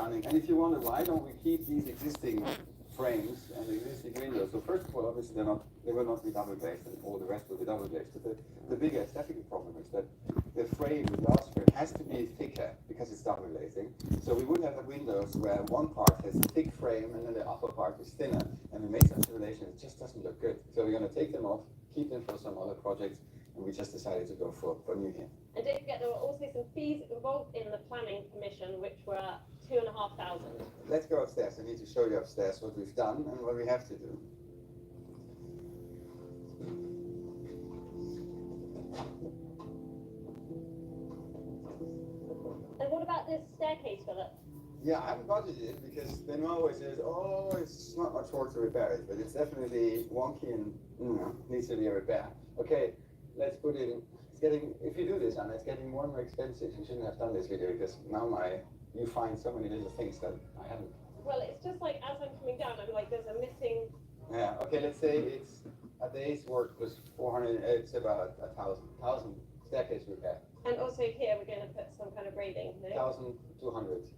stunning. And if you wonder why don't we keep these existing frames and the existing windows, so first of all, obviously they will not be double glazed, and all the rest will be double glazed. But the bigger aesthetic problem is that the frame, the glass frame, has to be thicker because it's double glazing. So we would have the windows where one part has a thick frame and then the upper part is thinner, and we made some simulation. It just doesn't look good. So we're going to take them off, keep them for some other projects, and we just decided to go for new here. And don't forget, there were also some fees involved in the planning permission, which were 2,500. Let's go upstairs. I need to show you upstairs what we've done and what we have to do. And what about this staircase, Philip? Yeah, I haven't budgeted it because Benoit always says, oh, it's not much work to repair it, but it's definitely wonky and needs to be a repair. Okay, let's put it in. It's getting, if you do this, Anna, it's getting more and more expensive. You shouldn't have done this video because now you find so many little things that I haven't. Well, it's just like as I'm coming down, I'm like, there's a missing. Yeah, okay, let's say it's a day's work was 400, it's about 1,000 staircase repair. And also here, we're going to put some kind of railing, no? 1,200.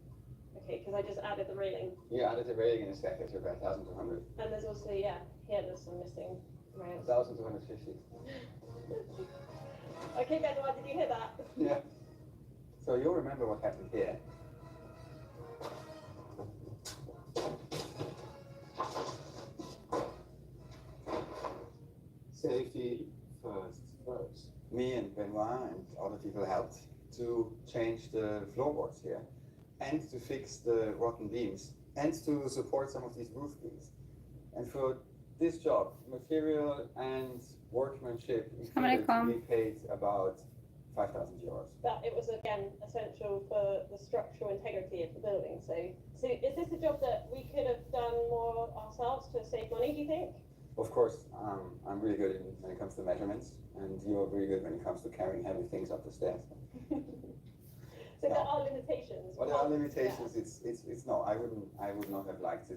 Okay, because I just added the railing. You added a railing in a staircase repair, 1,200. And there's also, yeah, here there's some missing rails. 1,250. Okay, Benoit, did you hear that? Yeah. So you'll remember what happened here. Safety first. Me and Benoit and other people helped to change the floorboards here and to fix the rotten beams and to support some of these roof beams. And for this job, material and workmanship, we paid about 5,000 euros. But it was, again, essential for the structural integrity of the building. So is this a job that we could have done more ourselves to save money, do you think? Of course, I'm really good when it comes to measurements, and you're really good when it comes to carrying heavy things up the stairs. So there are limitations. Well, there are limitations. Yeah. It's no. I would not have liked to.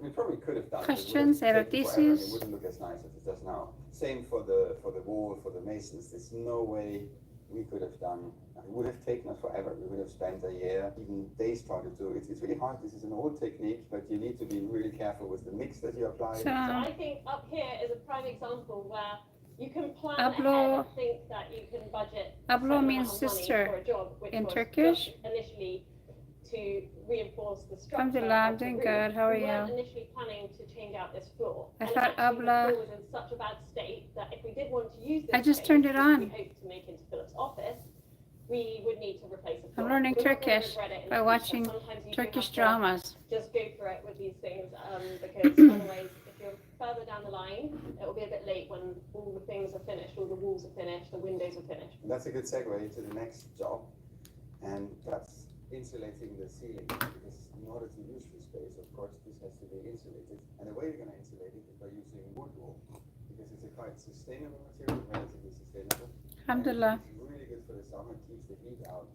We probably could have done. Questions, erratices. It wouldn't look as nice as it does now. Same for the wall, for the masons. There's no way we could have done. It would have taken us forever. We would have spent a year, even days trying to do it. It's really hard. This is an old technique, but you need to be really careful with the mix that you apply. So I think up here is a prime example where you can plan ahead and think that you can budget. Ablo means sister for a job, which in was Turkish. Initially to reinforce the structure. Alhamdulillah, I'm doing good. How are you? We weren't initially planning to change out this floor. I thought Abla. The floor was in such a bad state that if we did want to use this, I just turned it on. We hoped to make into Philip's office. We would need to replace the floor. I'm learning Turkish by watching Turkish dramas. Just go for it with these things because otherwise, if you're further down the line, it will be a bit late when all the things are finished, all the walls are finished, the windows are finished. And that's a good segue into the next job, and that's insulating the ceiling. Because in order to use this space, of course, this has to be insulated. And the way you're going to insulate it is by using wood wool, because it's a quite sustainable material, relatively sustainable. Alhamdulillah. It's really good for the summer, keeps the heat out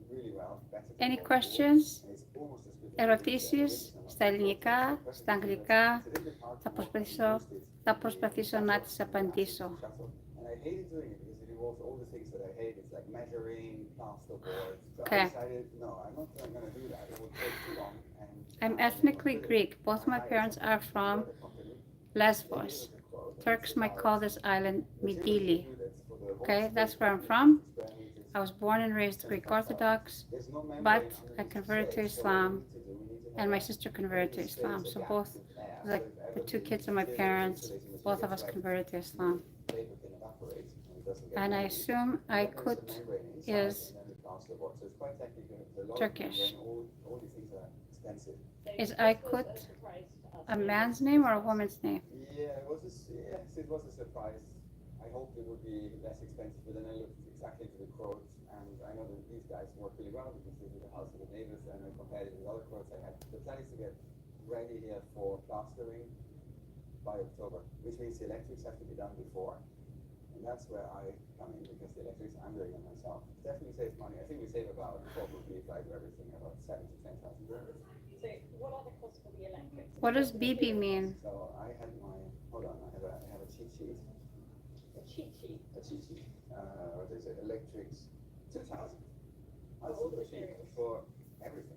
really well. Any questions? Ερωτήσεις στα ελληνικά, στα αγγλικά, θα προσπαθήσω να τις απαντήσω. Okay. I'm ethnically Greek. Both my parents are from Lesbos. Turks might call this island Midili. Okay, that's where I'm from. I was born and raised Greek Orthodox, but I converted to Islam, and my sister converted to Islam. So both, like the two kids of my parents, both of us converted to Islam. And I assume Aykut is Turkish. Is Aykut a man's name or a woman's name? Yeah, it was a surprise. I hoped it would be less expensive, but then I looked exactly to the quotes, and I know that these guys work really well because they do the house of the neighbors, and I compared it with other quotes I had. The plan is to get ready here for plastering by October, which means the electrics have to be done before. And that's where I come in, because the electrics I'm doing it myself. Definitely saves money. I think we save about, probably, if I do everything, about 7,000 to 10,000 euros. So what are the costs for the electrics? What does BB mean? So I had my, hold on, I have a cheat sheet. A cheat sheet? A cheat sheet. What is it? Electrics, 2,000. For all the materials? For everything.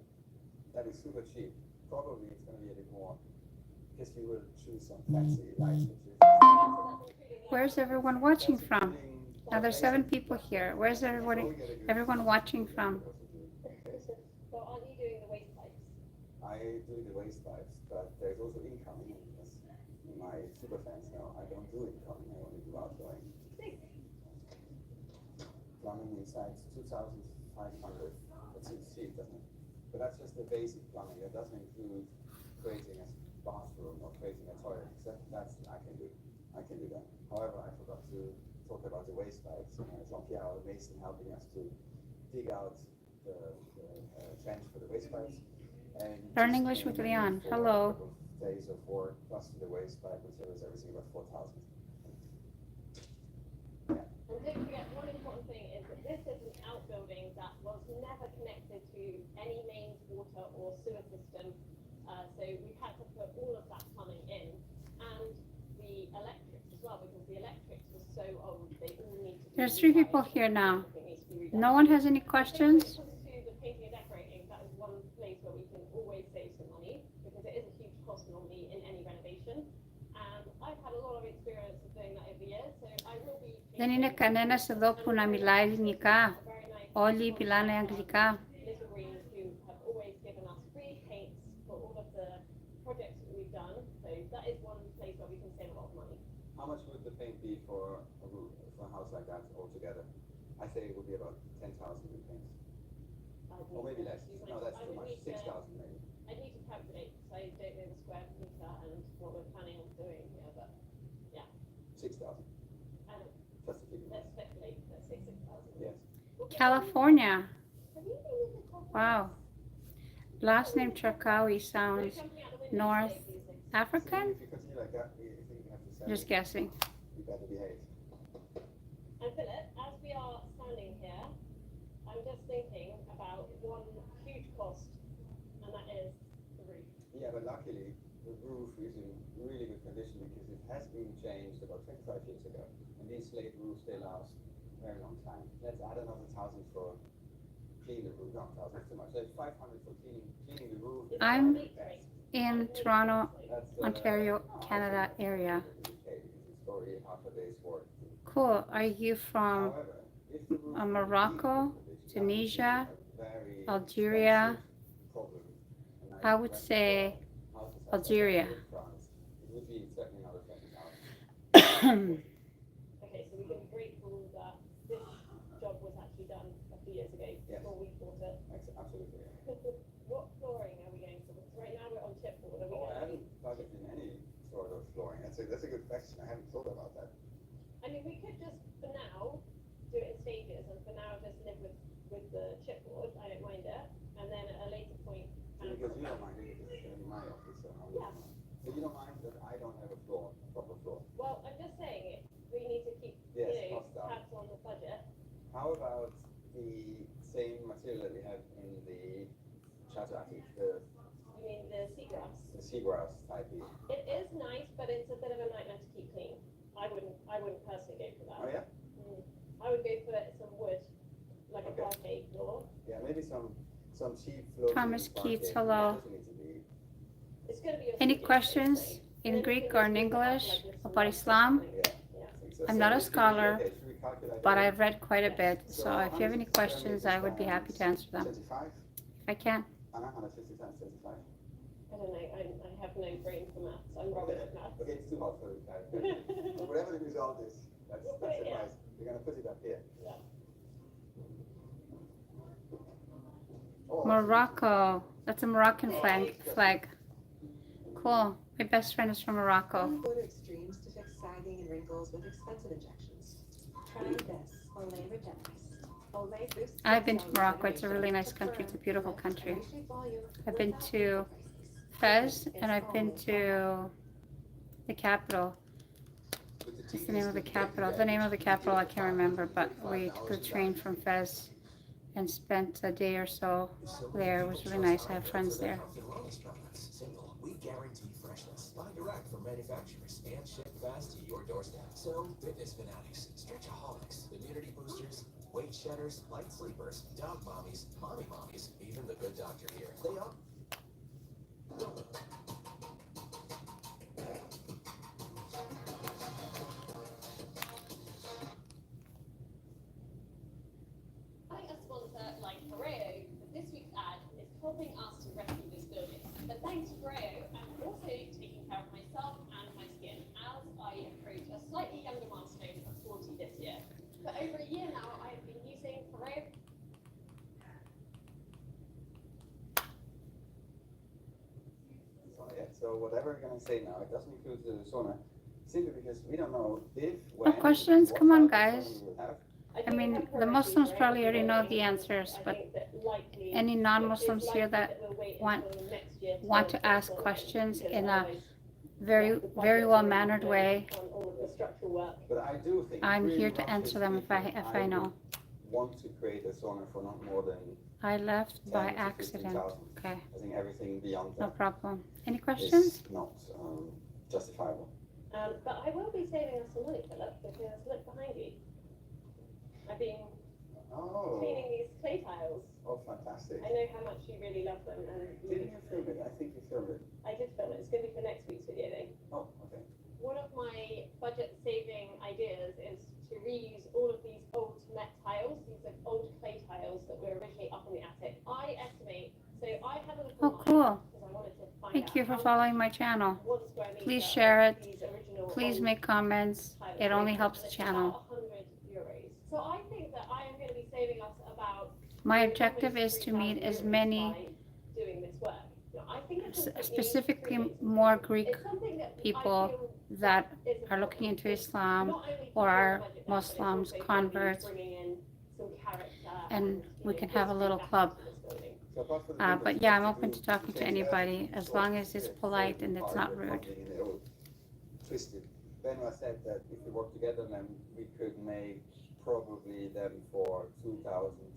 that is super cheap. Probably it's going to be a bit more because you will choose some fancy light switches. Where's everyone watching from? Now there's 7 people here. Where's everyone watching from? So aren't you doing the waste pipes? I do the waste pipes, but there's also incoming. As my super fans know, I don't do incoming, I only do outgoing. Plumbing inside 2,500. That seems cheap, doesn't it? But that's just the basic plumbing. That doesn't include creating a bathroom or creating a toilet. That's I can do that. However, I forgot to talk about the waste pipes. Jean-Pierre, our mason, helping us to dig out the trench for the waste pipes. And Learn English with Leon. Hello. Days of work plus the waste pipe, which was everything about 4,000. And don't forget, one important thing is that this is an outbuilding that was never connected to any mains, water or sewer system. So we've had to put all of that plumbing in, and the electrics as well, because the electrics were so old, they all need to be. There's 3 people here now. No one has any questions? When it comes to the painting and decorating, that is one place where we can always save some money, because it is a huge cost normally in any renovation. And I've had a lot of experience of doing that over the years, so I will be. Δεν είναι κανένας εδώ που να μιλάει ελληνικά. Όλοι μιλάνε αγγλικά. Little Greens who have always given us free paints for all of the projects that we've done. So that is one place where we can save a lot of money. How much would the paint be for a roof, for a house like that altogether? I say it would be about 10,000 with paint. Or maybe less. No, that's too much. 6,000 maybe. I need to calculate, because I don't know the square meter and what we're planning on doing here, but yeah. 6,000. I don't, Just to keep it. let's speculate, let's say 6,000. Yes. California. Have you been in the conference? Wow. Last name Cherkawi When sounds it comes out the window North today, please. African? If you continue like that, we think we have to send Just it. guessing. You better behave. And Philip, as we are standing here, I'm just thinking about one huge cost, and that is the roof. Yeah, but luckily the roof is in really good condition because it has been changed about 25 years ago. And these slate roofs, they last a very long time. Let's add another 1,000 for cleaning the roof. Not 1,000, that's too much. There's 500 for cleaning the roof. I'm That's the best. In Toronto, That's, Ontario, Canada area. because it's already half a day's work. Cool. Are you from However, if the roof Morocco, is Tunisia, a very Algeria? expensive problem, and I would say houses outside Algeria. of France, it would be certainly another 20,000. Okay, so we can be grateful that this job was actually done a few years ago Yes. before we bought it. Absolutely. What flooring are we going for? Because right now we're on chipboard. Are we Oh, I going to haven't budgeted in any sort of flooring. That's a good question. I haven't thought about that. I mean, we could just, for now, do it in stages, and for now just live with the chipboard. I don't mind it. And then at a later point, kind of. Because you don't mind it, because it's going to be my office, so I Yeah. don't mind. But you don't mind that I don't have a floor, a proper floor. Well, I'm just saying, we need to keep, Yes, you know, cost down. tabs on the budget. How about the same material that we have in the Chazati, You mean the seagrass? the seagrass type here? It is nice, but it's a bit of a nightmare to keep clean. I wouldn't personally go for that. Oh yeah? I would go for some wood, like a Okay. parquet floor. Yeah, maybe some cheap floor. Thomas Keats, hello. It's going to be. Any questions in Greek or in English about Islam? I'm not a scholar, but I've read quite a bit. So if you have any questions, I would be happy to answer them. 25? If I can. Anna, 50 times 25. I don't know. I have no brain for maths. I'm rubbish at maths. Okay, it's too hot for you guys. Whatever the result is, that's advice. We're going to put it up here. Yeah. Oh, Morocco. That's a Moroccan flag. Cool. My best friend is from Morocco. Go to extremes to fix sagging and wrinkles with expensive injections. Try this, Olay Regeneris. Olay boosts. I've been to Morocco. It's a really nice country. It's a beautiful country. I've been to Fez and I've been to the capital. What's the name of the capital? The name of the capital I can't remember, but we took the train from Fez and spent a day or so there. It was really nice. I have friends there. We guarantee freshness. Buy direct from manufacturers and ship fast to your doorstep. So, fitness fanatics, stretchaholics, immunity boosters, weight shedders, light sleepers, dog mommies, mommy mommies, even the good doctor here. Stay up. So whatever we're gonna say now, it doesn't include the sauna, simply because we don't know if, when, questions? what Come on, type of guys. sauna we will have. I mean, the Muslims probably already know the answers, but any non-Muslims here that want to ask questions in a very, very well-mannered way, But I do think I'm really here to roughly answer them if I would know. Want to create a sauna for not more than I left 10 by to accident. 15,000. Okay, I think everything beyond no that problem. Any questions? is not justifiable. But I will be saving us some money, Philip, because look behind you. I've been Oh, cleaning these clay tiles. oh, fantastic. I know how much you really love them, and Didn't you film it? I think you filmed it. I did film it. It's going to be for next week's video, though. Oh, okay. One of my budget-saving ideas is to reuse all of these old cement tiles, these like old clay tiles that were originally up in the attic. I estimate, so I had a look Oh, online cool. because I wanted to find Thank out you for how following my channel. much 1 square meter Please share of it. these original Please old make comments. tiles It only were. helps the It's channel. about €100. So I think that I am going to be saving us about My objective is to meet as many, doing this work. You know, I think it's something specifically you need to more create. Greek It's something that I people feel that is are looking into Islam not only or are keeping the budget down, but it's Muslims, also converts, bringing in some character and we you can know, have a little history club. back into this building. So apart from the But windows, yeah, I'm to open do- to talking to change anybody everything, as so long as it's it's polite and it's part not of the rude. funding and it all twisted. Benoit said that if we work together, then we could make probably them for 2,000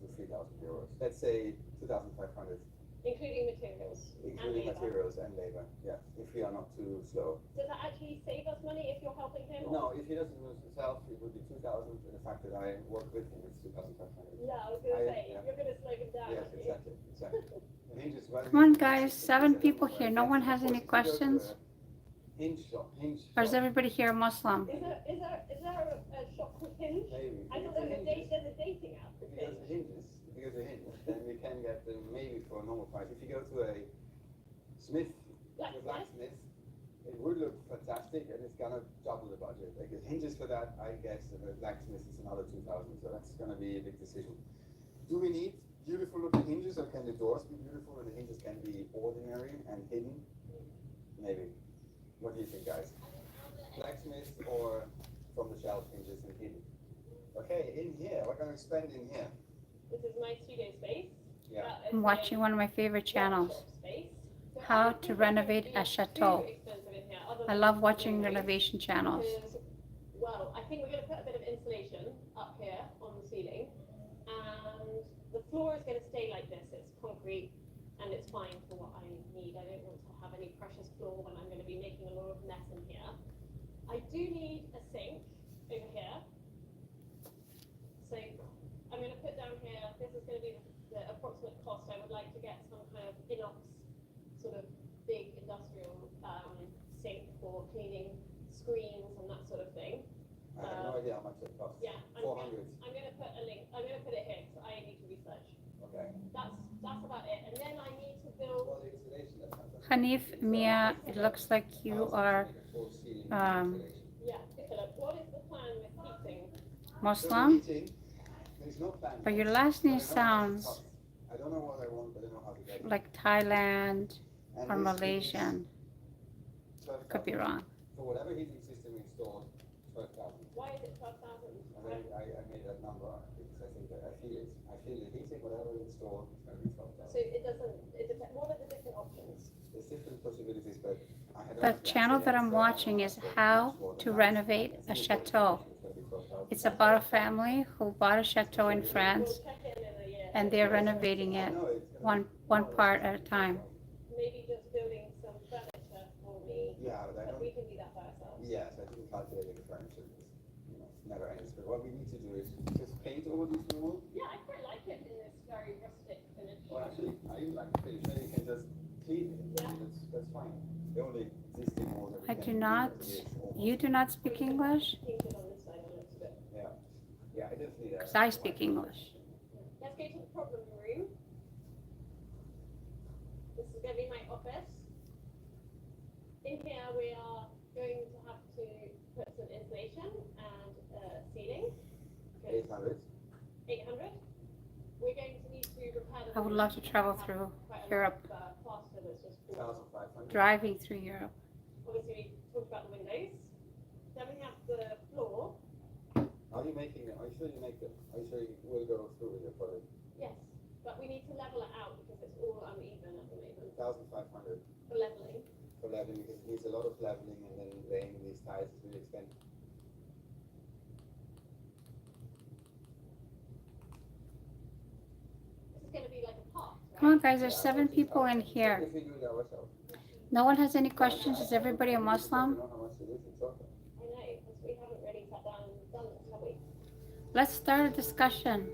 to 3,000 euros. Let's say 2,500, Including materials. including and labor. materials and labor. Yeah, if we are not too slow. Does that actually save us money if you're helping him? No, if he doesn't do it himself, it would be 2,000. And the fact that I work with him, it's 2,500. Yeah, I was going to say, yeah. you're going to slow him down. Yes, aren't you? exactly. And hinges, well, Come on, hinges guys, is 7 a people little here. more No one expensive. has any Of course, if you go to questions? a Hinge shop. Or is everybody here Muslim? Is there a shop called Hinge? Maybe. I thought If there's a dating app If called you go Hinge. to Hinges, then we can get them maybe for a normal price. If you go to a Smith, a blacksmith, it would look fantastic and it's gonna double the budget. Like hinges for that, I guess, and the blacksmith is another 2,000. So that's gonna be a big decision. Do we need beautiful looking hinges, or can the doors be beautiful and the hinges can be ordinary and hidden? Maybe. What do you think, guys? Blacksmith or from the shelf hinges and hidden? Okay, in here, we're gonna spend in here. This is my studio space. Yeah. That is I'm watching one of my favorite my channels. workshop space. So How I to think renovate it a wouldn't be chateau. too expensive in here, other I than love the watching doors, renovation channels. because, well, I think we're going to put a bit of insulation up here on the ceiling, and the floor is going to stay like this. It's concrete, and it's fine for what I need. I don't want to have any precious floor when I'm going to be making a lot of mess in here. I do need a sink over here. So I'm going to put down here, this is going to be the approximate cost. I would like to get some kind of inox, sort of big industrial sink for cleaning screens and that sort of thing. I have no idea how much it costs. Yeah, I'm 400. going to put a link, I'm going to put it here because I need to research. Okay. That's about it. And then I need to build, Well, the installation that happens. Hanif, Mia, it looks like you are yeah, Philip, what is the plan with heating? Muslim, There's no plan. but your last name sounds I don't know what I want, but I know how to get it. like Thailand And or this is Malaysian. 12,000. Could be wrong. For whatever heating system we installed, 12,000. Why is it 12,000? And then I made that number because I think that I feel it. I feel the heating, whatever we install, it's going to be 12,000. So it doesn't, it depends, what are the different options? There's different possibilities, but I had The channel that I'm watching is how to renovate a chateau. It's about a family who bought a chateau in France We'll check it in a year. and they're renovating it one part at a time. Maybe just building some furniture for me, Yeah, but I but don't. we can do that by ourselves. Yes, I didn't calculate the furniture because never ends. But what we need to do is just paint over this wall. Yeah, I quite like it in this very rustic finish. Well, actually, I even like the finish. Then you can just clean it. Yeah. That's fine. The only existing wall that we I can do clean not, is almost- you do not speak English? Painted on this side a little bit. Yeah, I just need a. Because I speak English. Let's go to the problem room. This is going to be my office. In here we are going to have to put some insulation and ceiling. 800. 800. We're going to need to repair the I would roof. love to travel through Quite a lot Europe. of, plaster that's just fallen off. 1,500. driving through Europe? Obviously, we talked about the windows. Then we have the floor. Are you making it? Are you sure you make it? Are you sure you will go through with your product? Yes, but we need to level it out because it's all uneven at the moment 1,500 for leveling. for leveling because it needs a lot of leveling and then laying these tiles is really expensive. This is going to be like a park, Come on, right? guys, there's 7 people in here. If we do it ourselves. No one has any questions? Is everybody a Muslim? You know how much it is in total. I know, because we haven't really sat down and done this, have we? Let's start a discussion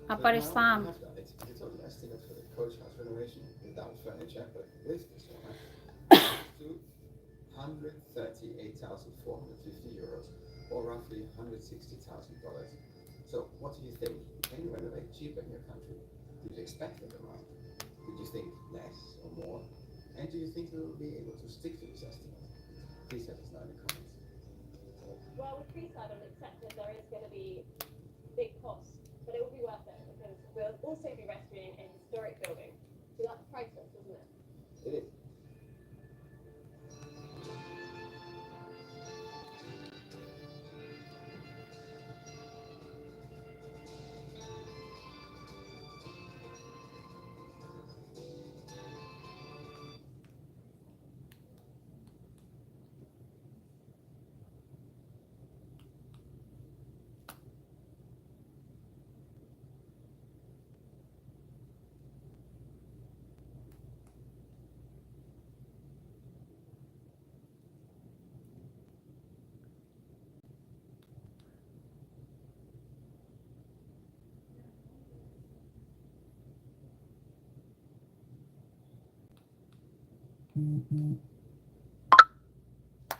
about Islam. It's a total estimate for the coach house renovation without furniture, but with this one, to 138,450 euros, or roughly $160,000. So, what do you think? Can you renovate cheaper in your country? Did you expect that amount? Did you think less or more? And do you think we will be able to stick to this estimate? Please let us know in the comments. Well, with Freeside, I've accepted there is going to be big costs, but it will be worth it because we'll also be rescuing a historic building. So that's priceless, isn't it? It is.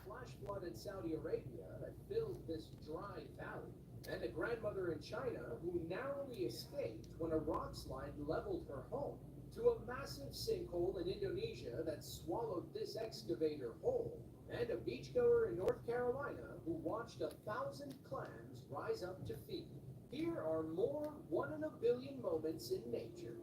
Flash flood in Saudi Arabia that filled this dry valley, and a grandmother in China who narrowly escaped when a rock slide leveled her home, to a massive sinkhole in Indonesia that swallowed this excavator whole, and a beachgoer in North Carolina who watched 1,000 clams rise up to feed. Here are more 1 in a billion moments in nature.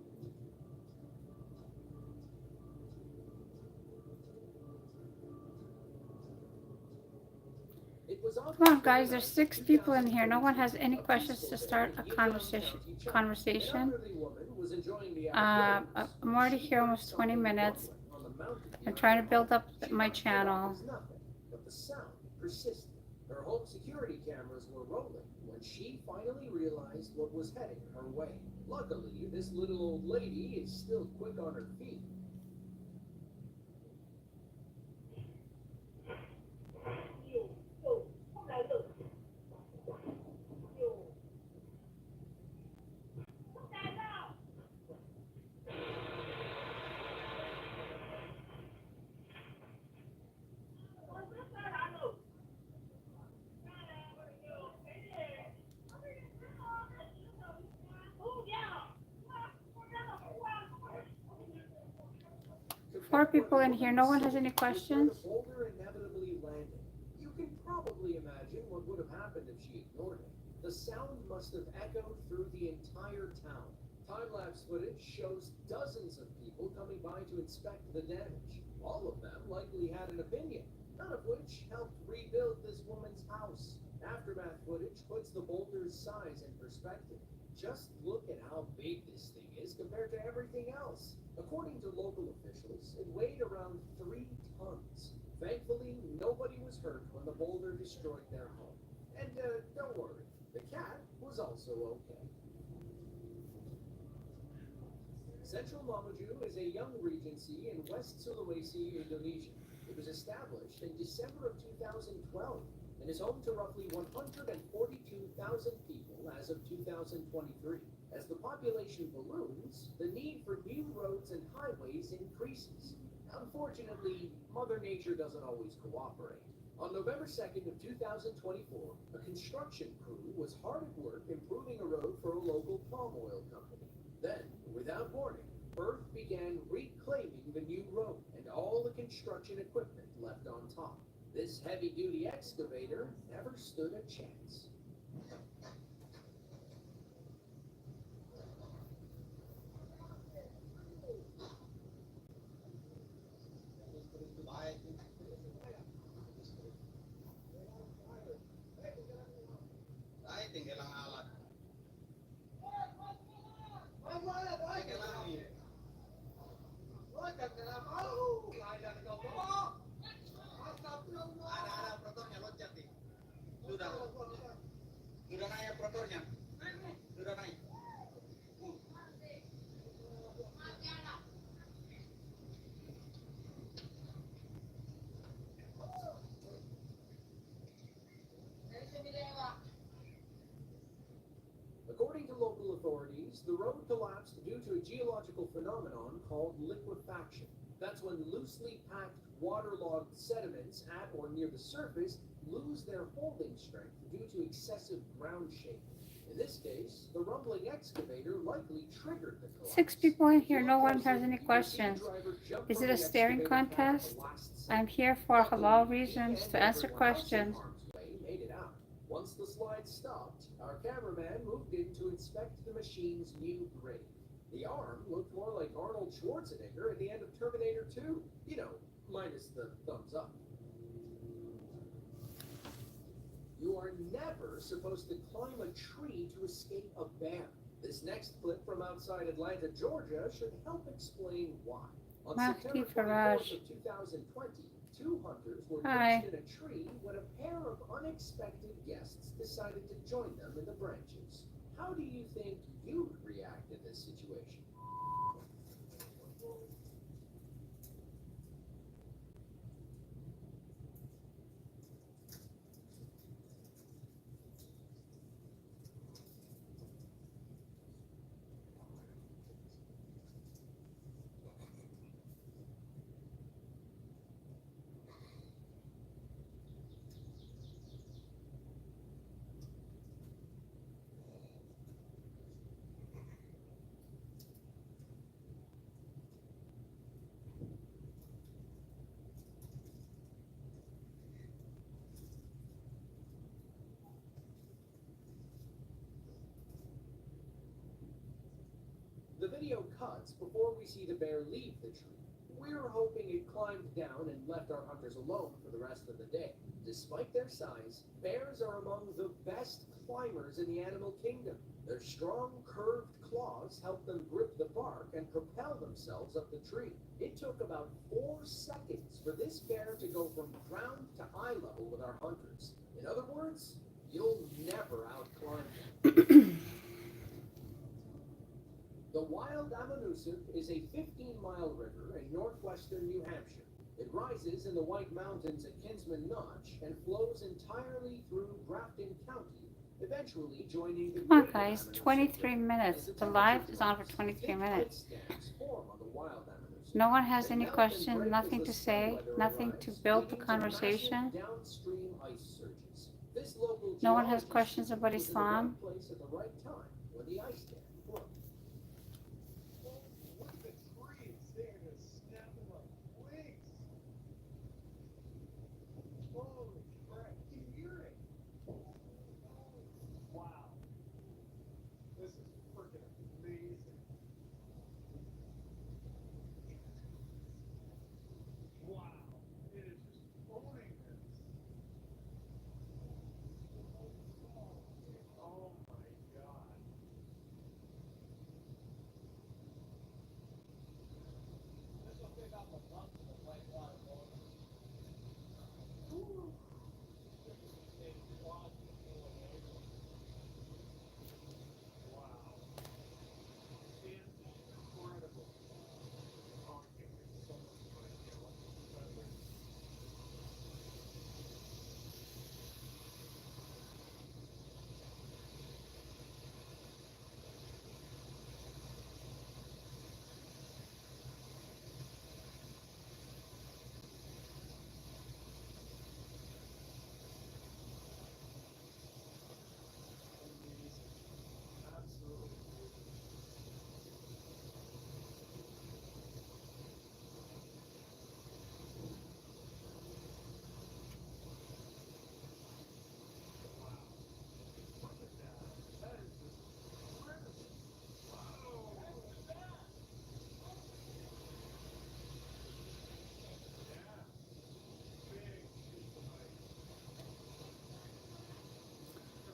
Come on, guys, there's 6 people in here. No one has any questions to start a conversation. I'm already here almost 20 minutes. I'm trying to build up my channel. But the sound persisted. Her home security cameras were rolling when she finally realized what was heading her way. Luckily, this little old lady is still quick on her feet. Four people in here. No one has any questions? The boulder inevitably landed. You can probably imagine what would have happened if she ignored it. The sound must have echoed through the entire town. Time-lapse footage shows dozens of people coming by to inspect the damage. All of them likely had an opinion, none of which helped rebuild this woman's house. Aftermath footage puts the boulder's size in perspective. Just look at how big this thing is compared to everything else. According to local officials, it weighed around 3 tons. Thankfully, nobody was hurt when the boulder destroyed their home. And don't worry, the cat was also okay. Central Mamuju is a young regency in West Sulawesi, Indonesia. It was established in December of 2012 and is home to roughly 142,000 people as of 2023. As the population balloons, the need for new roads and highways increases. Unfortunately, Mother Nature doesn't always cooperate. On November 2nd of 2024, a construction crew was hard at work improving a road for a local palm oil company. Then, without warning, Earth began reclaiming the new road and all the construction equipment left on top. This heavy-duty excavator never stood a chance. authorities, the road collapsed due to a geological phenomenon called liquefaction. That's when loosely packed, waterlogged sediments at or near the surface lose their holding strength due to excessive ground shape. In this case, the rumbling excavator likely triggered the collapse. 6 people in here, no one has any questions. Is it a staring contest? I'm here for halal reasons to answer questions. Made it out. Once the slide stopped, our cameraman moved in to inspect the machine's new grade. The arm looked more like Arnold Schwarzenegger at the end of Terminator 2. You know, minus the thumbs up. You are never supposed to climb a tree to escape a bear. This next clip from outside Atlanta, Georgia should help explain why. On September 24th of 2020, 2 hunters were perched in a tree when a pair of unexpected guests decided to join them in the branches. How do you think you'd react in this situation? The video cuts before we see the bear leave the tree. We're hoping it climbed down and left our hunters alone for the rest of the day. Despite their size, bears are among the best climbers in the animal kingdom. Their strong, curved claws help them grip the bark and propel themselves up the tree. It took about 4 seconds for this bear to go from ground to eye level with our hunters. In other words, you'll never outclimb them. The Wild Amonoosuc is a 15-mile river in northwestern New Hampshire. It rises in the White Mountains at Kinsman Notch and flows entirely through Grafton County, eventually joining the Come on guys, 23 minutes. The live is on for 23 minutes. No one has any questions, nothing to say, nothing to build the conversation. No one has questions about Islam.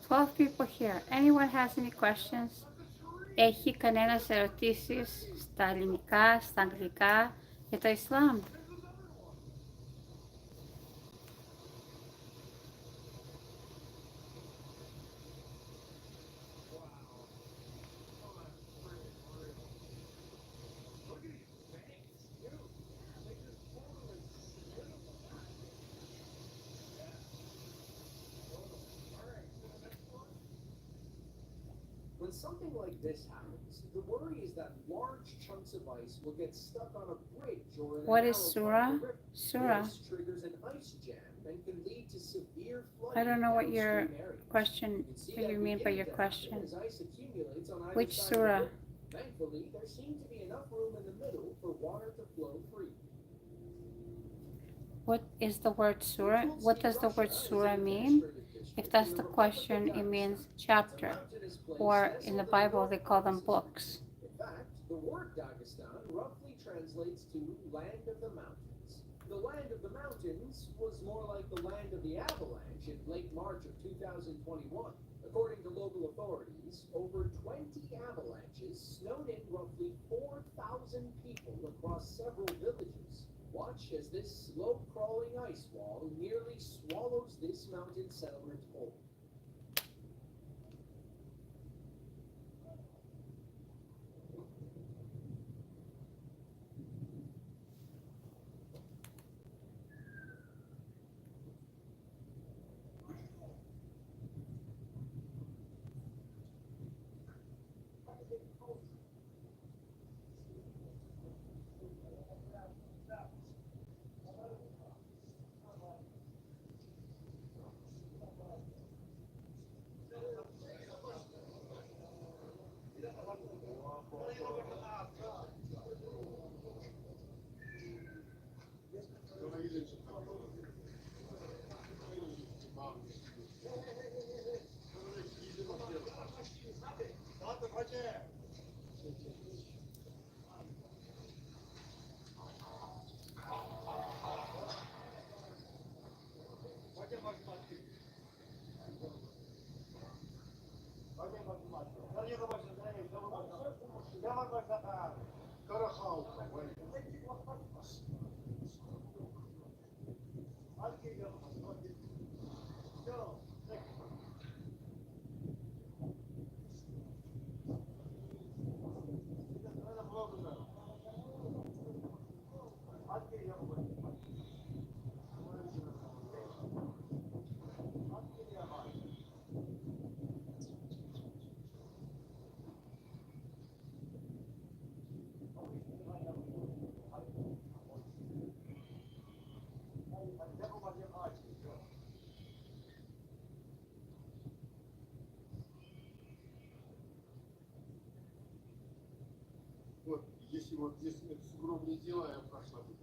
Twelve people here. Anyone has any questions? Έχει κανένας ερωτήσεις στα ελληνικά, στα αγγλικά για το Ισλάμ? When something like this happens, the worry is that large chunks of ice will get stuck on a bridge or in a What is narrow surah? part of the river. Surah. This triggers an ice jam and can lead to severe flooding I don't know what your downstream areas. question, You can see what that you mean by beginning your to question. happen as ice accumulates on either Which side of the surah? river. Thankfully, there seemed to be enough room in the middle for water to flow free. What is the word surah? What does the word surah mean? If that's the question, it means chapter. Or in the Bible, they call them books. In fact, the word Dagestan roughly translates to land of the mountains. The land of the mountains was more like the land of the avalanche in late March of 2021. According to local authorities, over 20 avalanches snowed in roughly 4,000 people across several villages. Watch as this slow-crawling ice wall nearly swallows this mountain settlement whole. Вот, если вот здесь этот сугроб не делаем, прошла бы.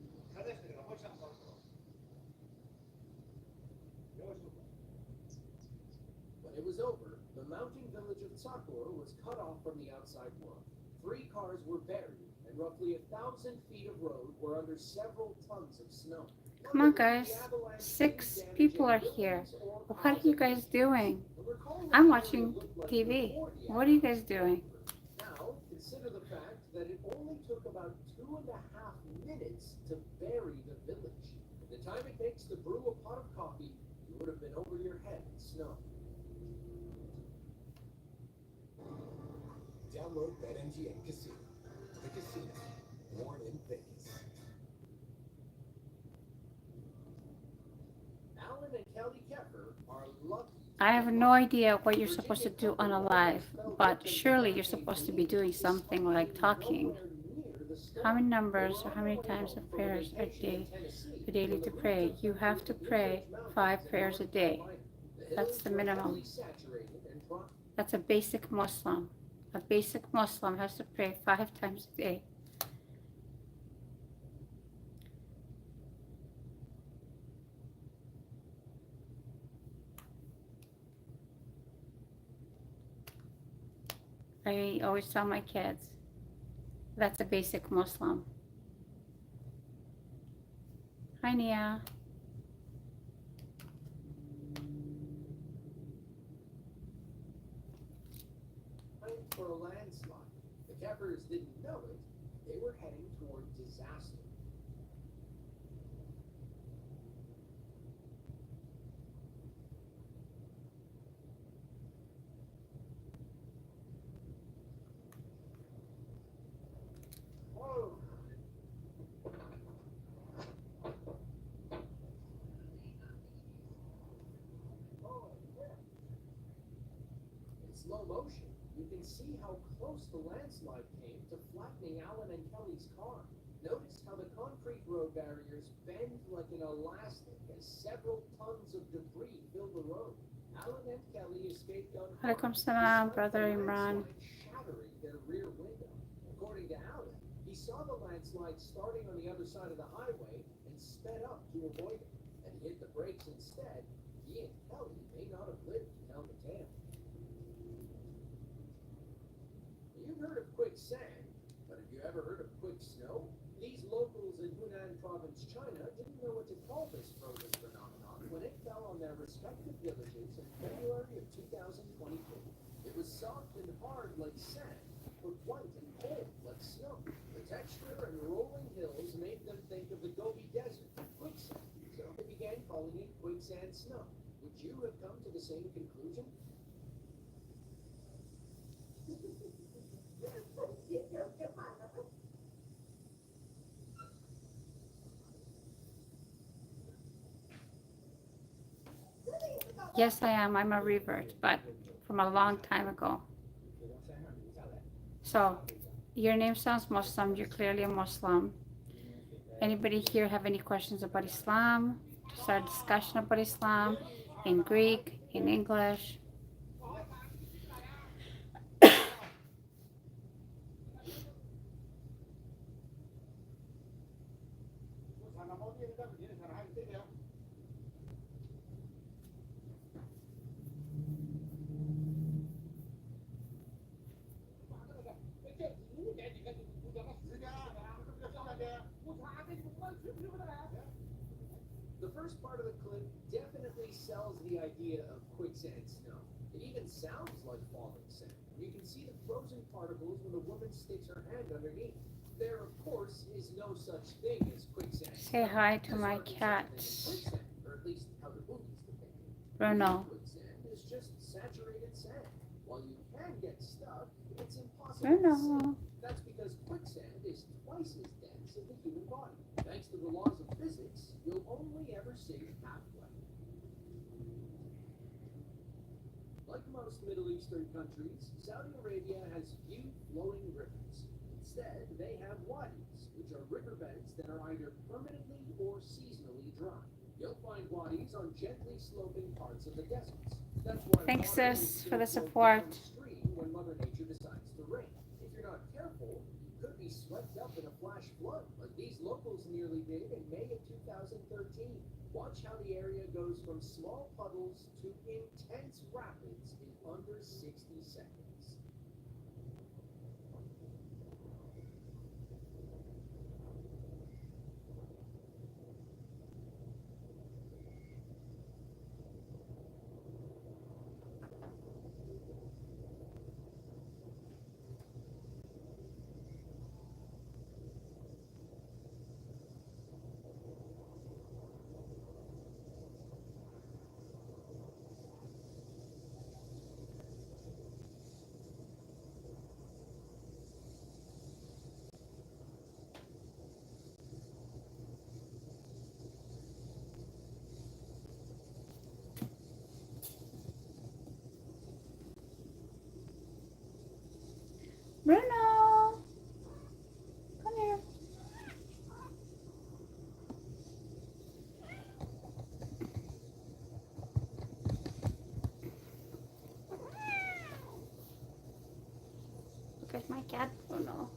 When it was over, the mountain village of Tsakor was cut off from the outside world. 3 cars were buried, and roughly 1,000 feet of road were under several tons of snow. Come on, guys. 6 people are here. What are you guys doing? I'm watching TV. What are you guys doing? Now, consider the fact that it only took about 2.5 minutes to bury the village. The time it takes to brew a pot of coffee, you would have been over your head in snow. Download BetMGM Casino, the casino born in Vegas. Alan and Kelly Keffer are lucky. I have no idea what you're supposed to do on a live, but surely you're supposed to be doing something like talking. How many numbers or how many times of prayers a day, daily to pray? You have to pray 5 prayers a day. That's the minimum. That's a basic Muslim. A basic Muslim has to pray 5 times a day. I always tell my kids, that's a basic Muslim. Hi, Nia. For a landslide. The Keffers didn't know it. They were heading toward disaster. In slow motion, you can see how close the landslide came to flattening Alan and Kelly's car. Notice how the concrete road barriers bend like an elastic as several tons of debris fill the road. Alan and Kelly escaped unharmed, Alaikum salam, despite brother the Imran. landslide shattering their rear window. According to Alan, he saw the landslide starting on the other side of the highway and sped up to avoid it. And he hit the brakes instead. He and Kelly may not have lived to tell the tale. You've heard of quicksand, but have you ever heard of quick snow? These locals in Hunan province, China, didn't know what to call this frozen phenomenon when it fell on their respective villages in February of 2022. It was soft and hard like sand, but white and cold like snow. The texture and rolling hills made them think of the Gobi Desert, quicksand, so they began calling it quicksand snow. Would you have come to the same conclusion? Yes, I am. I'm a revert, but from a long time ago. So, your name sounds Muslim. You're clearly a Muslim. Anybody here have any questions about Islam? To start a discussion about Islam in Greek, in English? The first part of the clip definitely sells the idea of quicksand snow. It even sounds like falling sand. You can see the frozen particles when the woman sticks her hand underneath. There, of course, is no such thing as quicksand. Say hi to my cats. Quicksand, or at least how the movies depict it. Bruno. Quicksand is just saturated sand. While you can get stuck, it's impossible to Bruno. sink. That's because quicksand is twice as dense as the human body. Thanks to the laws of physics, you'll only ever sink halfway. Like most Middle Eastern countries, Saudi Arabia has few flowing rivers. Instead, they have wadis, which are riverbeds that are either permanently or seasonally dry. You'll find wadis on gently sloping parts of the deserts. That's why Thanks, water sis, will for the still flow support. downstream when Mother Nature decides to rain. If you're not careful, you could be swept up in a flash flood, like these locals nearly did in May of 2013. Watch how the area goes from small puddles to intense rapids in under 60 seconds. Bruno. Come here. Look at my cat, Bruno.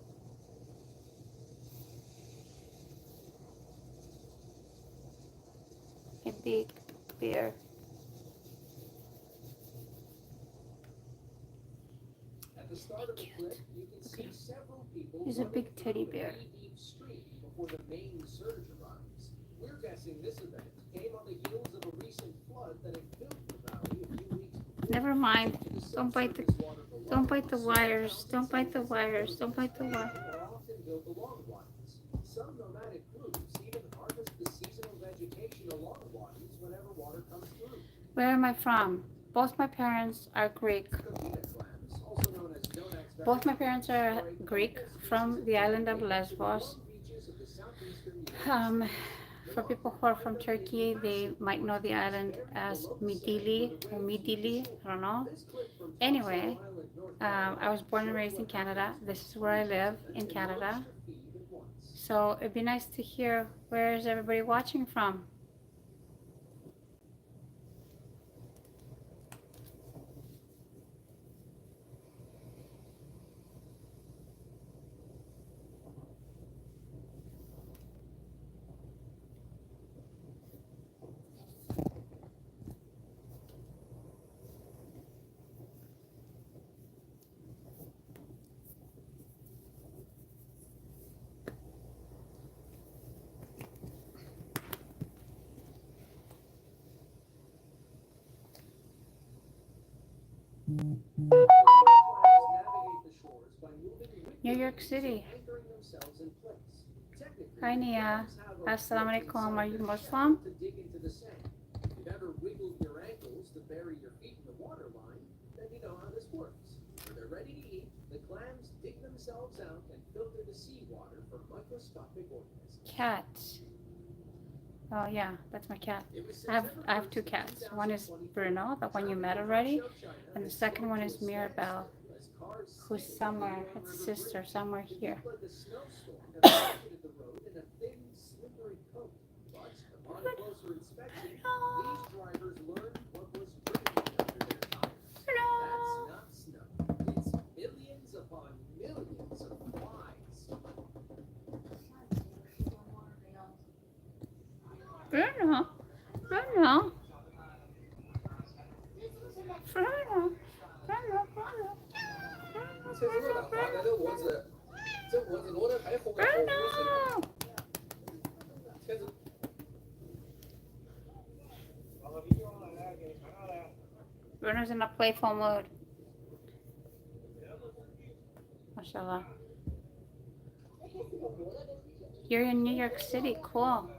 A big bear. At the start of the clip, you can see several people He's a running big teddy through a bear. knee-deep stream before the main surge arrives. We're guessing this event came on the heels of a recent flood that had filled the valley a few weeks before. Never mind. To the Don't bite the subsurface water below, don't bite the surge wires. mountains Don't bite the and wires. Don't bite the wires. are often built along wadis. Some nomadic groups even harvest the seasonal vegetation along wadis whenever water comes through. Where am I from? Both my parents are Greek. Coquina clams, also known as Donax Both my parents are Greek from the island of Lesbos. for people who are from Turkey, they might know the island as Midilli or Midilli, I don't know. Anyway, I was born and raised in Canada. This is where I live in Canada. So it'd be nice to hear, where is everybody watching from? New York City. Hi Nia. Assalamu alaikum. Are you Muslim? To dig into the sand. If you've ever wiggled your ankles to bury your feet in the water line, then you know how this works. When they're ready to eat, the clams dig themselves out and filter the seawater for microscopic organisms. Cat. Oh yeah, that's my cat. I have two cats. One is Bruno, the one you met already, and the second one is Mirabelle, who's somewhere, it's a sister, somewhere here. Bruno, Bruno, Bruno, Bruno, Bruno. 这是我的花的，这蛾子，这蛾子落得太红了，红了。这是 Bruno's in a playful mood. Mashallah. You're in New York City, cool.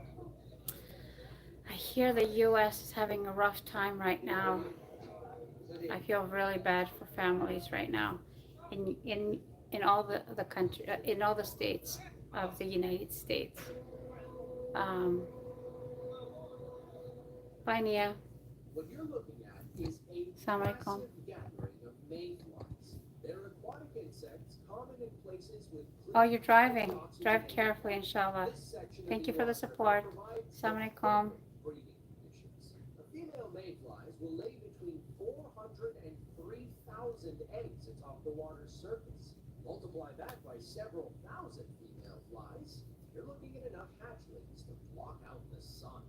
I hear the U.S. is having a rough time right now. I feel really bad for families right now, in all the country, in all the states of the United States. Bye, Nia. What you're looking at is a Assalamu alaikum. massive gathering of mayflies. They're aquatic insects common in places with Oh, you're driving. Drive carefully, inshallah. Thank you for the support. Assalamu alaikum. breeding conditions. The female mayflies will lay between 400 and 3,000 eggs atop the water's surface. Multiply that by several thousand female flies, you're looking at enough hatchlings to block out the sun.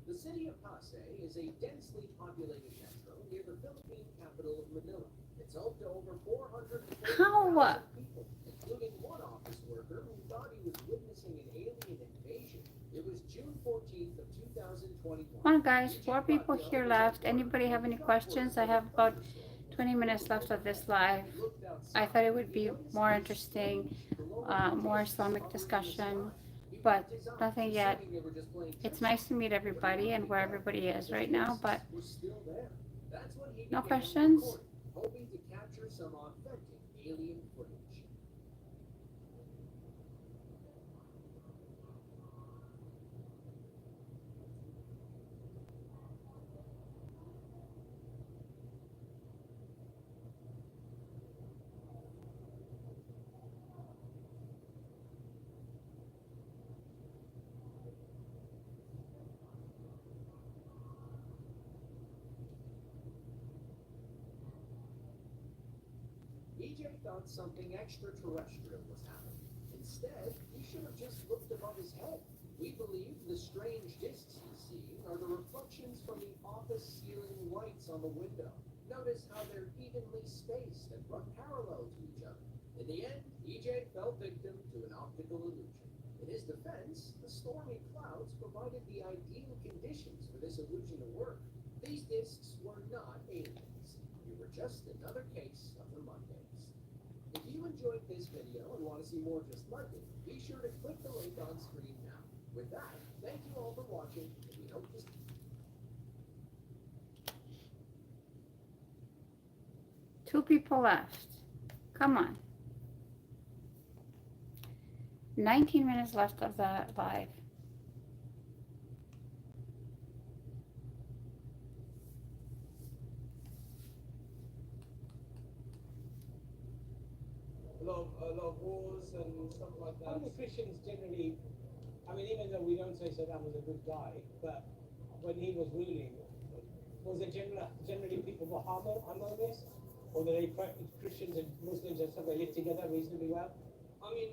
The city of Pasay is a densely populated metro near the Philippine capital of Manila. It's home to over 440,000 people, including one office worker who thought he was witnessing an alien invasion. It was June 14th of 2021. Come on, guys. 4 people here left. Anybody have any questions? I have about 20 minutes left of this live. I thought it would be more interesting, more Islamic discussion, but nothing yet. It's nice to meet everybody and where everybody is right now, but no questions? Hoping to capture some authentic alien footage. EJ thought something extraterrestrial was happening. Instead, he should have just looked above his head. We believe the strange discs he's seeing are the reflections from the office ceiling lights on the window. Notice how they're evenly spaced and run parallel to each other. In the end, EJ fell victim to an optical illusion. In his defense, the stormy clouds provided the ideal conditions for this illusion to work. These discs were not aliens. They were just another case of the Mondays. If you enjoyed this video and want to see more just like it, be sure to click the link on screen now. With that, thank you all for watching, and we hope to see you. 2 people left. Come on. 19 minutes left of the live. A lot of wars and stuff like How that. many Christians generally, I mean, even though we don't say Saddam was a good guy, but when he was ruling, was it generally people were harmonious? Or do they, Christians and Muslims and stuff, they live together reasonably well? I mean,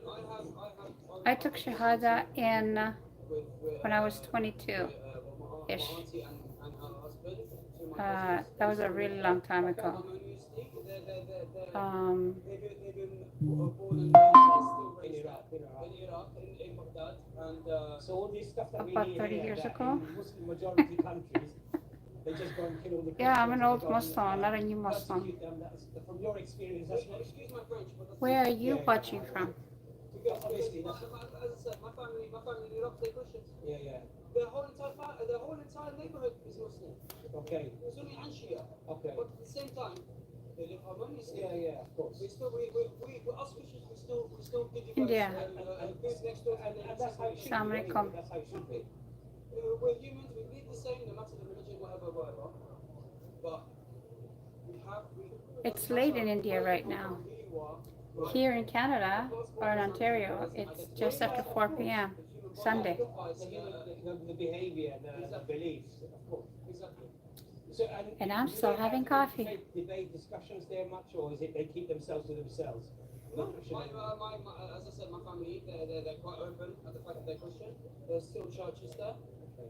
I took Shahada in with, when I was 22. my Ish. auntie and her husband, two of my That was a really long time ago. harmoniously. They've Um, been born and still In raised Iraq, in Iraq, in Baghdad, and So all this stuff that we About hear 30 here, years that ago. in Muslim majority countries, they just go and kill all the Christians. yeah, I'm an and old they go and, Muslim, not a new Muslim. persecute them. From your experience, that's not. excuse my French, but that's Where are you Yeah, watching from? because Obviously, as that's- I said, my family in Iraq, they're Christians. Yeah. The whole entire neighborhood is Muslim. Okay. Sunni and Shia. Okay. But at the same time, they live harmoniously. Yeah, of course. We still, we us Christians, we still give you guys India. food next door, And that's how it should be. Assalamu Anyway. alaikum. That's how it should be. We're humans, we bleed the same, no matter the religion, whatever. But It's late in India right now. Here in Canada or in Ontario, it's just after 4 p.m. Sunday. The behavior, the beliefs, of course. Exactly. So, And I'm do still they having have coffee. Debate discussions there much, or is it they keep themselves to themselves? No, as I said, my family, they're quite open at the fact that they're Christian. There's still churches there.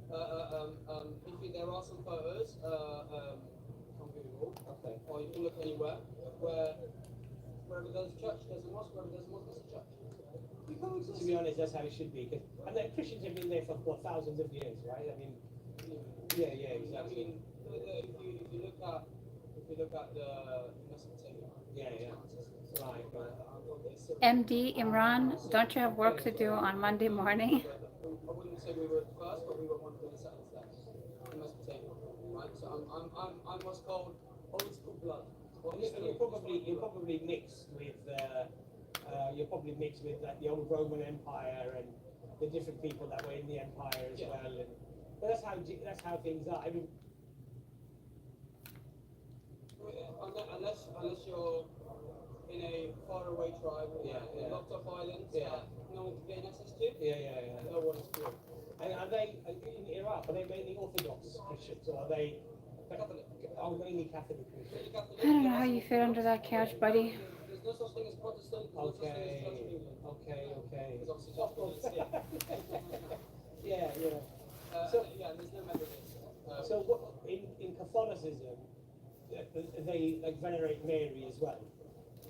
There are some photos on Google, Okay. or you can look anywhere, wherever there's a church, there's a mosque, wherever there's a mosque, there's a church. We coexist. To be honest, that's how it should be. And the Christians have been there for what, thousands of years, right? I mean, yeah, I exactly. mean, if you look at the Mesopotamia. Yeah. Right. MD Imran, don't you have work to do on Monday morning? I wouldn't say we were the first, but we were one of the settlers there in Mesopotamia, right? So I'm what's called old school blood. You're probably mixed with like the old Roman Empire and the different people that were in the empire as well. And but that's how things are. I mean, unless you're in a faraway tribe or in locked up islands that no one can gain access to, yeah. no one is pure. And are they in Iraq? Are they mainly Orthodox Christians, or are they Catholic. mainly Catholic Christians? I don't know how you fit under that couch, buddy. There's no such thing as Protestant, there's no such thing as Church of England. Okay. There's obviously Church of England, Yeah. there's no Methodist. So what, in Catholicism, they like venerate Mary as well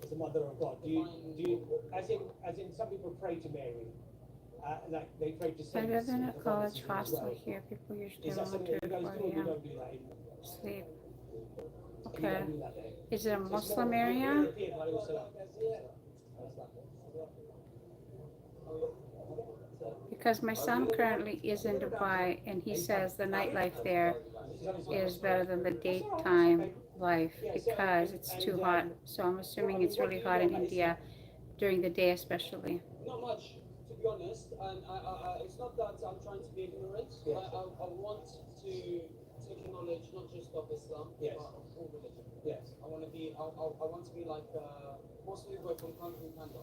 as the Mother of God. Do you as in some people pray to Mary, like they pray to I saints. live in in a college Catholicism as hostel well. here. People usually Is that don't something do that you it guys 4 do, or you a.m. don't do that? In, Sleep. you Okay. don't do that there? Is it a So it's Muslim more area? European, like also- Because my son currently is in Dubai and he says the nightlife there is better than the daytime life because it's too hot. So I'm assuming it's really hot in India during the day especially. Not much, to be honest, and it's not that I'm trying to be ignorant. Yes. I want to take knowledge not just of Islam, Yes. but of all religion. Yes. I want to be like mostly work from country Panda.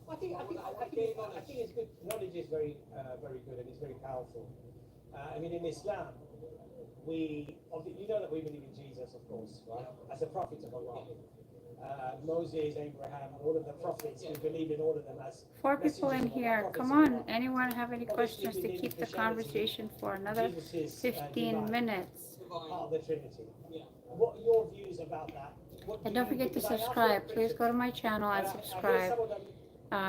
I think it's good. Knowledge is very good and it's very powerful. I mean, in Islam, you know that we believe in Jesus, of course, right? As a prophet of Allah. Moses, Abraham, all of the prophets, we believe in all of them as 4 people in messengers of Allah, here. prophets Come of on. Allah. Anyone have any questions to keep the conversation for another Jesus is, 15 divine, minutes? part of the Trinity. Yeah. What are your views about that? What And do don't you- forget to because I asked subscribe. other Please go to my channel and subscribe.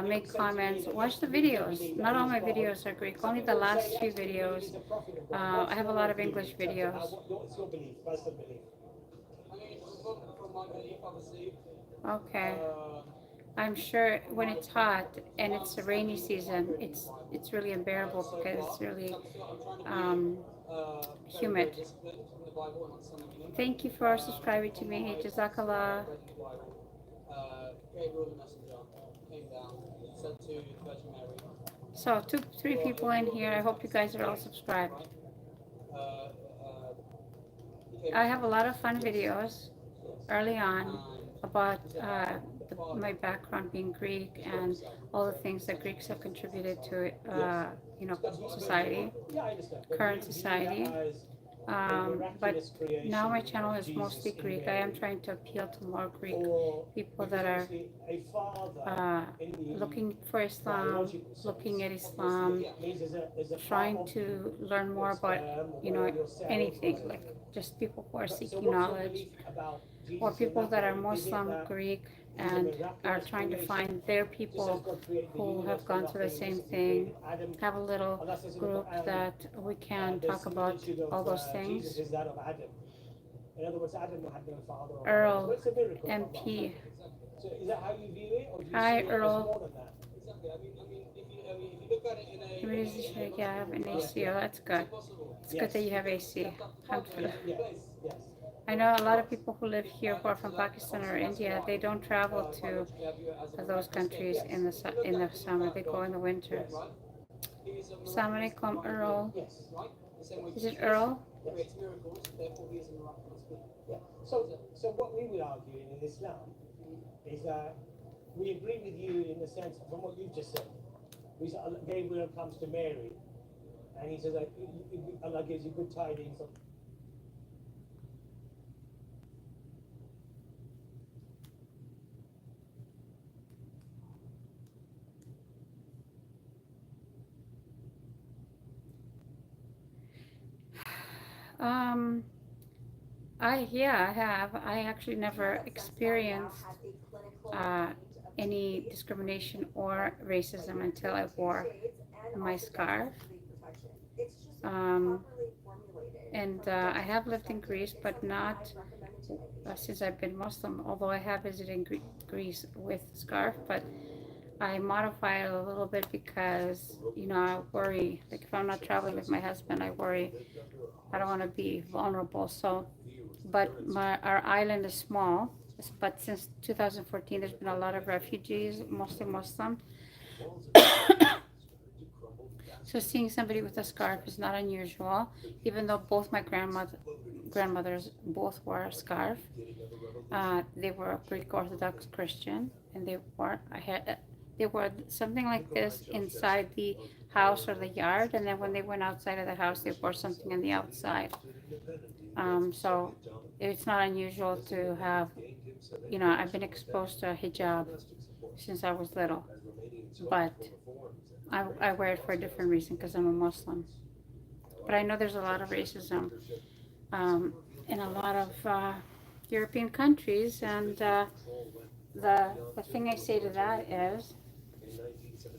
Make comments. Watch the videos. Not all my videos are Greek. Only the last few videos. I have a lot of English videos. What's your belief? Personal belief? I mean, from my belief, obviously, Okay. I'm sure when it's hot and it's a rainy season, it's really unbearable because it's really humid. Thank you for subscribing to me. Jazakallah. Gabriel the messenger came down and So 3 people in here. I hope you guys are all subscribed. I have a lot of fun videos early on about my background being Greek and all the things that Greeks have contributed to, society, current society. But now my channel is mostly Greek. I am trying to appeal to more Greek people that are looking for Islam, looking at Islam, trying to learn more about, anything, like just people who are seeking knowledge, or people that are Muslim, Greek, and are trying to find their people who have gone through the same thing, have a little group that we can talk about all those things. Earl, MP. Hi, Earl. Yeah, I have an AC. Oh, that's good. It's good that you have AC. Alhamdulillah. I know a lot of people who live here who are from Pakistan or India, they don't travel to those countries in the summer. They go in the winter. Assalamu alaikum, Earl. Is it Earl? So what we would argue in Islam is that we agree with you in the sense from what you've just said. Gabriel comes to Mary and he says that Allah gives you good tidings of I have. I actually never experienced any discrimination or racism until I wore my scarf. And I have lived in Greece, but not since I've been Muslim, although I have visited Greece with scarf, but I modify it a little bit because, I worry, like if I'm not traveling with my husband, I worry, I don't want to be vulnerable. So, but our island is small, but since 2014, there's been a lot of refugees, mostly Muslim. So seeing somebody with a scarf is not unusual, even though both my grandmothers both wore a scarf. They were Greek Orthodox Christian, and they wore something like this inside the house or the yard, and then when they went outside of the house, they wore something on the outside. So it's not unusual to have, I've been exposed to a hijab since I was little, but I wear it for a different reason because I'm a Muslim. But I know there's a lot of racism in a lot of European countries, and the thing I say to that is,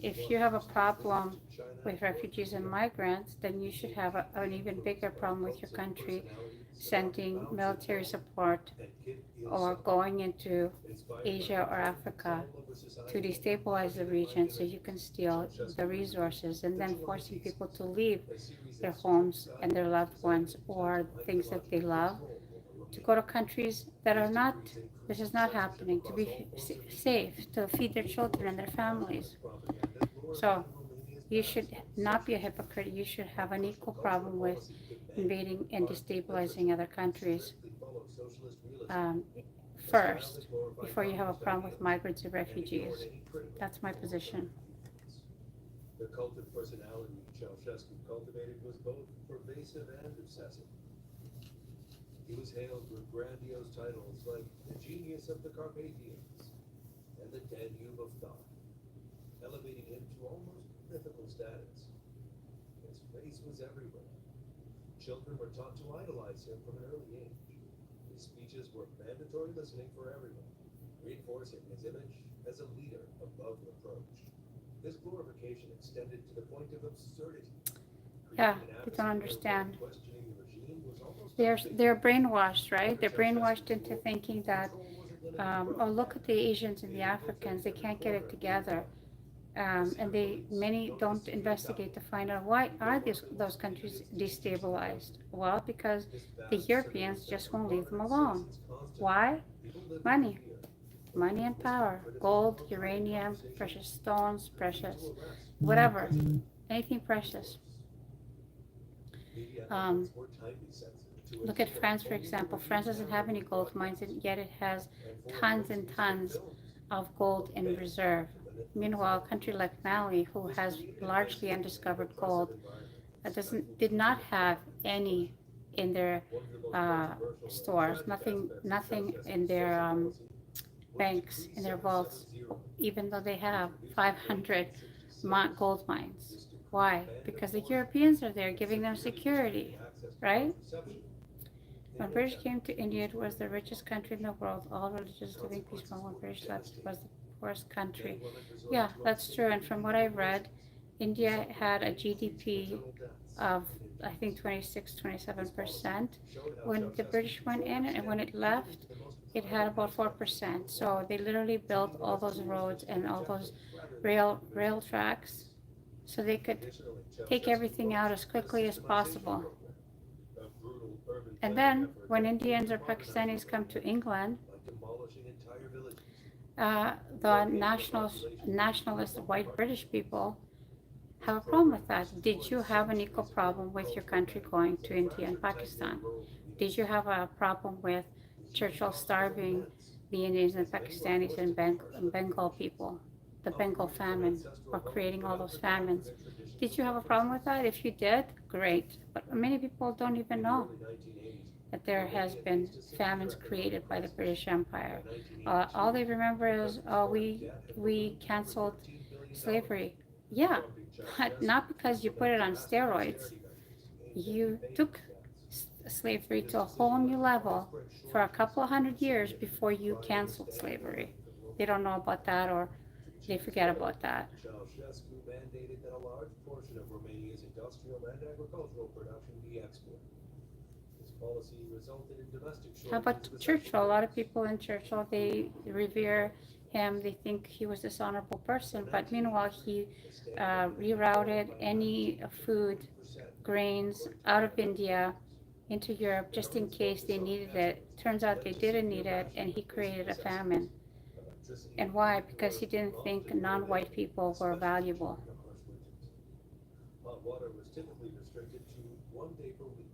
if you have a problem with refugees and migrants, then you should have an even bigger problem with your country sending military support or going into Asia or Africa to destabilize the region so you can steal the resources, and then forcing people to leave their homes and their loved ones or things that they love to go to countries that are not, this is not happening, to be safe, to feed their children and their families. So you should not be a hypocrite. You should have an equal problem with invading and destabilizing other countries first, before you have a problem with migrants and refugees. That's my position. The cult of personality Ceausescu cultivated was both pervasive and obsessive. He was hailed with grandiose titles like the genius of the Carpathians and the Danube of thought, elevating him to almost mythical status. His face was everywhere. Children were taught to idolize him from an early age. His speeches were mandatory listening for everyone, reinforcing his image as a leader above reproach. This glorification extended to the point of absurdity. Yeah, they don't understand. They're brainwashed, right? They're brainwashed into thinking that, oh, look at the Asians and the Africans, they can't get it together. And many don't investigate to find out why are those countries destabilized. Well, because the Europeans just won't leave them alone. Why? Money. money and power, gold, uranium, precious stones, precious whatever, anything precious. Look at France, for example. France doesn't have any gold mines, and yet it has tons and tons of gold in reserve. Meanwhile, a country like Mali, who has largely undiscovered gold, did not have any in their stores, nothing in their banks, in their vaults, even though they have 500 gold mines. Why? Because the Europeans are there giving them security, right? When British came to India, it was the richest country in the world. All religions living peaceful. When British left, it was the poorest country. Yeah, that's true. And from what I read, India had a GDP of, I think, 26-27%. When the British went in and when it left, it had about 4%. So they literally built all those roads and all those rail tracks so they could take everything out as quickly as possible. And then when Indians or Pakistanis come to England, the nationalist white British people have a problem with that. Did you have an equal problem with your country going to India and Pakistan? Did you have a problem with Churchill starving the Indians and Pakistanis and Bengal people, the Bengal famine, or creating all those famines? Did you have a problem with that? If you did, great. But many people don't even know that there has been famines created by the British Empire. All they remember is, oh, we canceled slavery. Yeah, but not because you put it on steroids. You took slavery to a whole new level for a couple of hundred years before you canceled slavery. They don't know about that, or they forget about that. Ceausescu mandated that a large portion of Romania's industrial and agricultural production be exported. This policy resulted in domestic shortages. How about Churchill? A lot of people in Churchill, they revere him. They think he was this honorable person, but meanwhile he rerouted any food, grains out of India into Europe just in case they needed it. Turns out they didn't need it, and he created a famine. And why? Because he didn't think non-white people were valuable. Hot water was typically restricted to 1 day per week,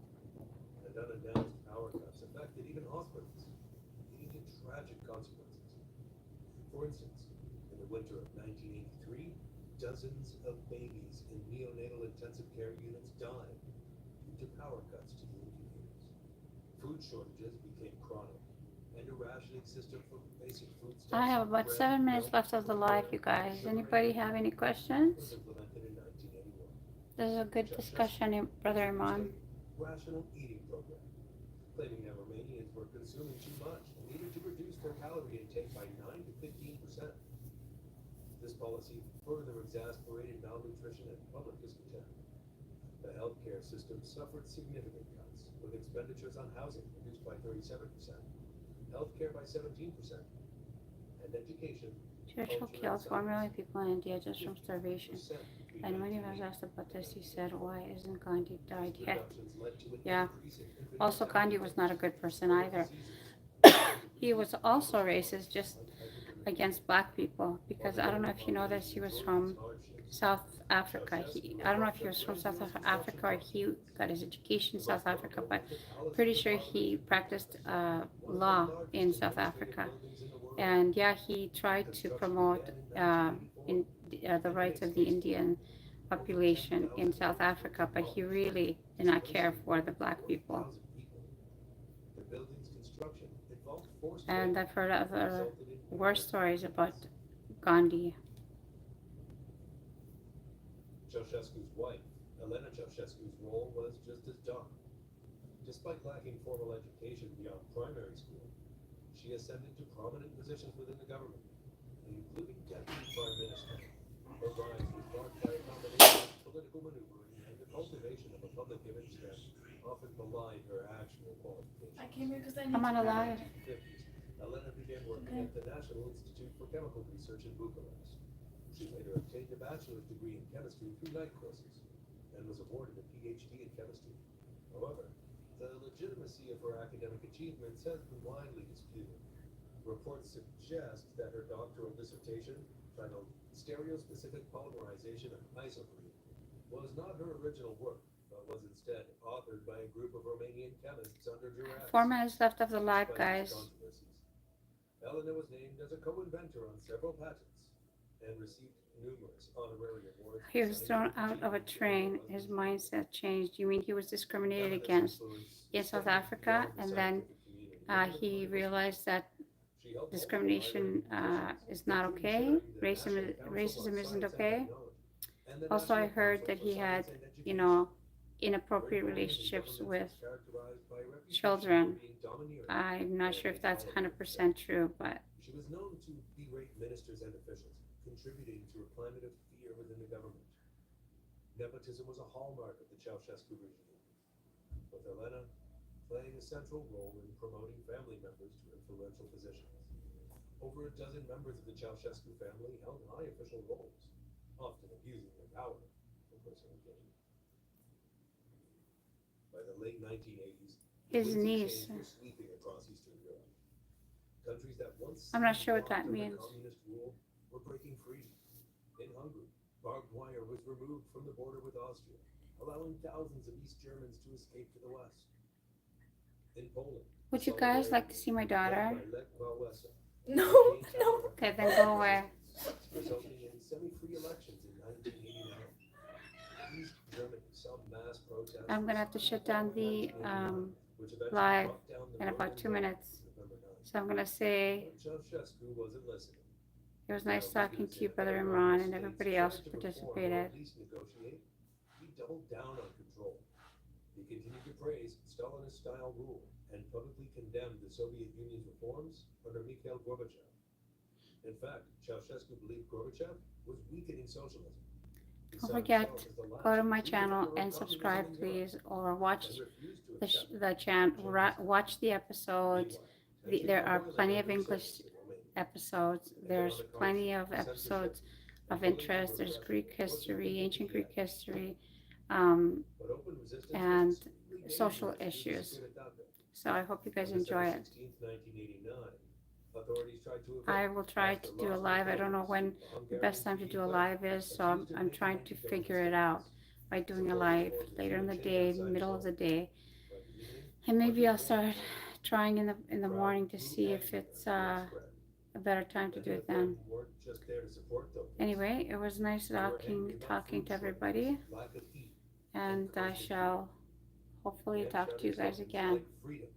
and unannounced power cuts affected even hospitals, leading to tragic consequences. For instance, in the winter of 1983, dozens of babies in neonatal intensive care units died due to power cuts to the incubators. Food shortages became chronic, and a rationing system for basic foodstuffs. I have about 7 minutes left of the live, you guys. Anybody have any questions? This is a good discussion, Brother Iman. Rational eating program, claiming that Romanians were consuming too much and needed to reduce their calorie intake by 9 to 15%. This policy further exasperated malnutrition and public discontent. The healthcare system suffered significant cuts, with expenditures on housing reduced by 37%, healthcare by 17%, and education. Churchill killed 4 million people in India just from starvation. And when he was asked about this, he said, why isn't Gandhi died yet? Yeah. Also, Gandhi was not a good person either. He was also racist, just against black people, because I don't know if you know this, he was from South Africa. I don't know if he was from South Africa or he got his education in South Africa, but pretty sure he practiced law in South Africa. And yeah, he tried to promote the rights of the Indian population in South Africa, but he really did not care for the black people. And I've heard other worse stories about Gandhi. Ceausescu's wife, Elena Ceausescu's role was just as dark. Despite lacking formal education beyond primary school, she ascended to prominent positions within the government, including deputy prime minister. Her rise was marked by a combination of political maneuvering and the cultivation of a public image that often belied her actual qualifications. I came here because I need I'm on a live. In the 1950s, Elena began working at the National Institute for Chemical Research in Bucharest. She later obtained a bachelor's degree in chemistry through night courses and was awarded a PhD in chemistry. However, the legitimacy of her academic achievements has been widely disputed. Reports suggest that her doctoral dissertation, titled Stereospecific Polymerization of Isoprene, was not her original work, but was instead authored by a group of Romanian chemists under duress. 4 minutes left of the live, Despite these guys. controversies, Elena was named as a co-inventor on several patents and received numerous honorary awards. He was thrown out of a train. His mindset changed. You mean he was discriminated against in South Africa, and then he realized that discrimination is not okay. Racism isn't okay. Also, I heard that he had, inappropriate relationships with children. I'm not sure if that's 100% true, but She was known to berate ministers and officials, contributing to a climate of fear within the government. Nepotism was a hallmark of the Ceausescu regime, with Elena playing a central role in promoting family members to influential positions. Over a dozen members of the Ceausescu family held high official roles, often abusing their power for personal gain. By the late 1980s, his winds of niece. change were sweeping across Eastern Europe. Countries that once I'm not seemed sure what locked that under means. communist rule were breaking free. In Hungary, barbed wire was removed from the border with Austria, allowing thousands of East Germans to escape to the west. In Poland, Would you guys like to see my daughter? led by Lech Wałęsa, No, campaign no. Okay, then go away. resulting in semi-free elections in 1989. East Germany saw mass protests. I'm gonna have to shut down the which eventually live brought down the in about Berlin 2 minutes. Wall on November 9th. So I'm gonna say But Ceausescu wasn't listening. it was nice talking to you, Brother Imran, and everybody else who participated. At least negotiate. He doubled down on control. He continued to praise Stalinist-style rule and publicly condemned the Soviet Union's reforms under Mikhail Gorbachev. In fact, Ceausescu believed Gorbachev was weakening socialism. He Don't saw forget, himself as the last go to my true channel hero of and communism subscribe, in Europe, please, or watch and refused to the accept the channel. Watch the episodes. Meanwhile, There are violent plenty of under English service in Romania. episodes. There's plenty of episodes of interest. There's Greek history, ancient Greek history, But open resistance was and extremely social dangerous to the issues. Secret Attack. So I hope you guys On enjoy December it. 16th, 1989, authorities tried to evict I will try after to do a loss of live. I don't know when the the Hungarian best time to do a live is, so I'm trying to figure it out by doing a live later in the day, middle of the day, and maybe I'll start trying in the morning to see if it's a better time to do it then. Anyway, it was nice talking to everybody, and I shall hopefully talk to you guys again. Freedom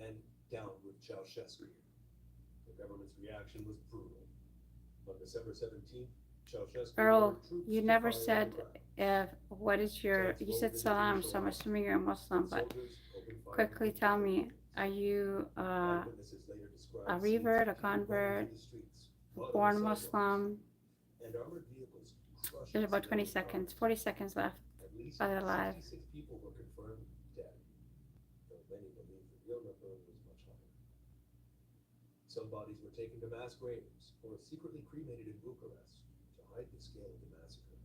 and down with Ceausescu. The government's reaction was brutal. On December 17th, Ceausescu Earl, ordered troops you to never fire said on what is your, you said salam, so I'm assuming you're a Muslim, but quickly tell me, are you a revert, a convert, a born Muslim? There's about 20 seconds, 40 seconds left. At Other live. 66 people were confirmed dead, though many believe the real number was much higher. Some bodies were taken to mass graves or secretly cremated in Bucharest to hide the scale of the massacre.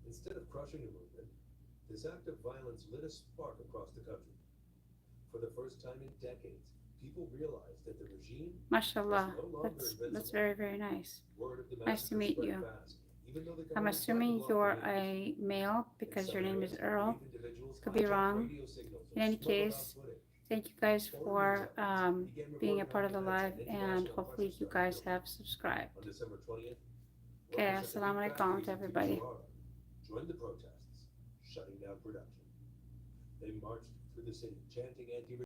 Instead of crushing the movement, this act of violence lit a spark across the country. For the first time in decades, people realized that the regime Mashallah, was no longer that's invincible. very, very nice. Word of the Nice to massacre meet spread you. fast, even though the I'm government assuming tried to you're block the news. a male because In your some name is areas, Earl. brave individuals Could be hijacked wrong. radio signals In and any smuggled out case, footage. thank you guys for Began being a reporting part of the on live, events and international hopefully pressure you started guys building. have subscribed. On December 20th, Okay, workers at the assalamu meat alaikum factories to in everybody. Timisoara joined the protests, shutting down production. They marched through the city, chanting anti